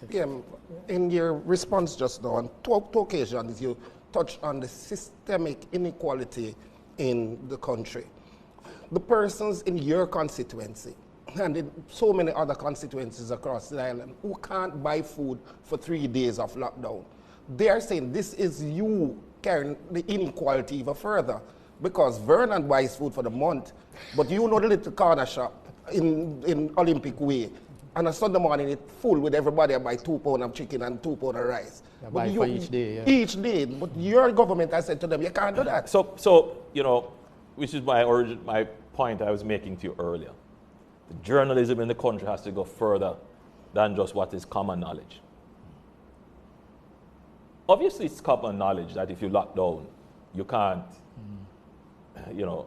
Yeah, in your response just now, on two occasions, you touched on the systemic inequality in the country. The persons in your constituency and in so many other constituencies across the island who can't buy food for 3 days of lockdown, they are saying this is you carrying the inequality even further, because Vernon buys food for the month, but you know the little corner shop in Olympic Way, and a Sunday morning it's full with everybody buy 2 pounds of chicken and 2 pounds of rice. Yeah, buy for each day. Yeah. Each day, but your government has said to them, you can't do that. So you know, which is my point I was making to you earlier. The journalism in the country has to go further than just what is common knowledge. Obviously, it's common knowledge that if you lock down, you can't, you know,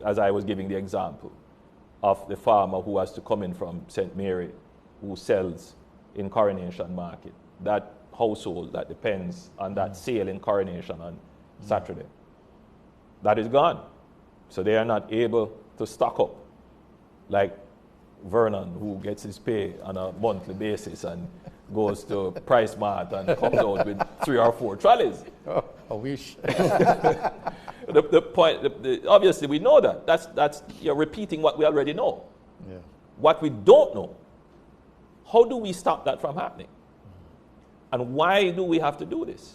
as I was giving the example of the farmer who has to come in from St. Mary, who sells in Coronation Market, that household that depends on that sale in Coronation on Saturday, that is gone. So they are not able to stock up like Vernon, who gets his pay on a monthly basis and goes to Price Mart and comes out with 3 or 4 trolleys. Oh, I wish. The point, obviously we know that. That's you're repeating what we already know. Yeah. What we don't know, how do we stop that from happening? And why do we have to do this?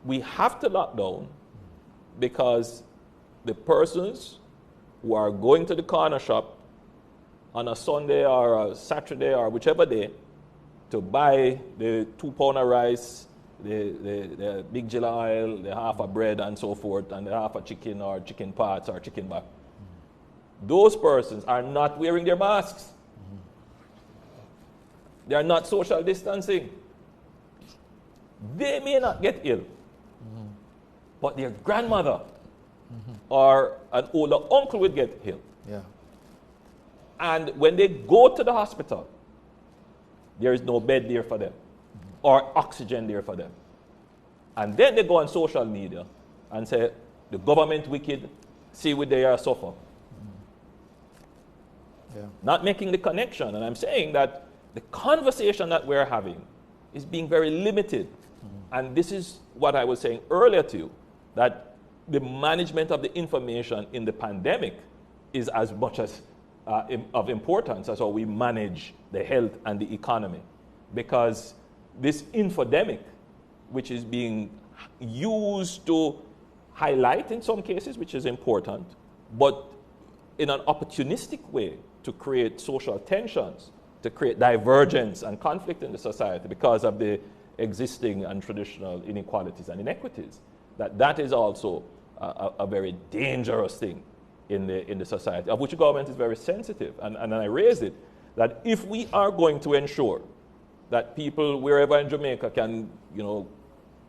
We have to lock down because the persons who are going to the corner shop on a Sunday or a Saturday or whichever day to buy the 2 pounds of rice, the big jilla oil, the half of bread and so forth, and the half of chicken or chicken parts or chicken back. Those persons are not wearing their masks. They are not social distancing. They may not get ill, but their grandmother or an older uncle would get ill. Yeah. And when they go to the hospital, there is no bed there for them or oxygen there for them. And then they go on social media and say, the government wicked, see what they are suffer. Yeah. Not making the connection. And I'm saying that the conversation that we're having is being very limited. And this is what I was saying earlier to you, that the management of the information in the pandemic is as much as of importance as how we manage the health and the economy. Because this infodemic, which is being used to highlight in some cases, which is important, but in an opportunistic way to create social tensions, to create divergence and conflict in the society because of the existing and traditional inequalities and inequities, that is also a very dangerous thing in the society, of which the government is very sensitive. And I raised it, that if we are going to ensure that people wherever in Jamaica can, you know,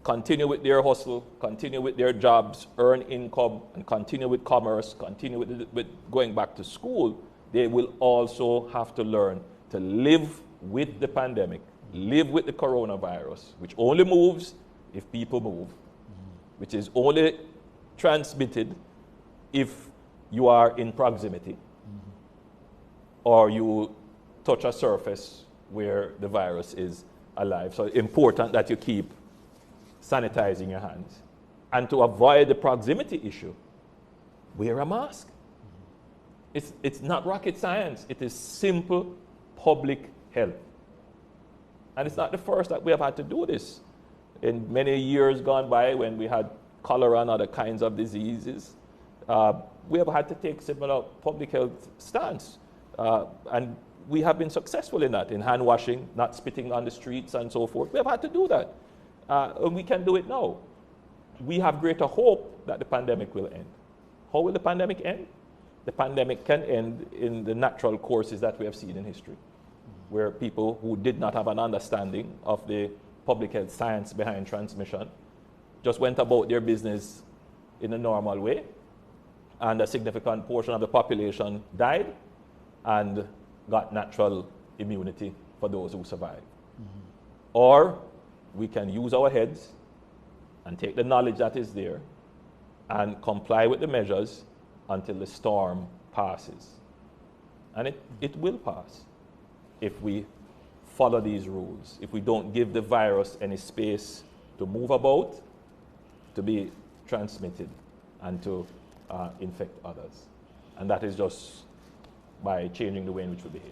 continue with their hustle, continue with their jobs, earn income, and continue with commerce, continue with going back to school, they will also have to learn to live with the pandemic, live with the coronavirus, which only moves if people move, which is only transmitted if you are in proximity or you touch a surface where the virus is alive. So it's important that you keep sanitizing your hands. And to avoid the proximity issue, wear a mask. It's not rocket science. It is simple public health. And it's not the first that we have had to do this. In many years gone by, when we had cholera and other kinds of diseases, we have had to take similar public health stance. And we have been successful in that, in hand washing, not spitting on the streets and so forth. We have had to do that. And we can do it now. We have greater hope that the pandemic will end. How will the pandemic end? The pandemic can end in the natural courses that we have seen in history, where people who did not have an understanding of the public health science behind transmission just went about their business in a normal way, and a significant portion of the population died and got natural immunity for those who survived. Or we can use our heads and take the knowledge that is there and comply with the measures until the storm passes. And it will pass if we follow these rules, if we don't give the virus any space to move about, to be transmitted, and to infect others. And that is just by changing the way in which we behave.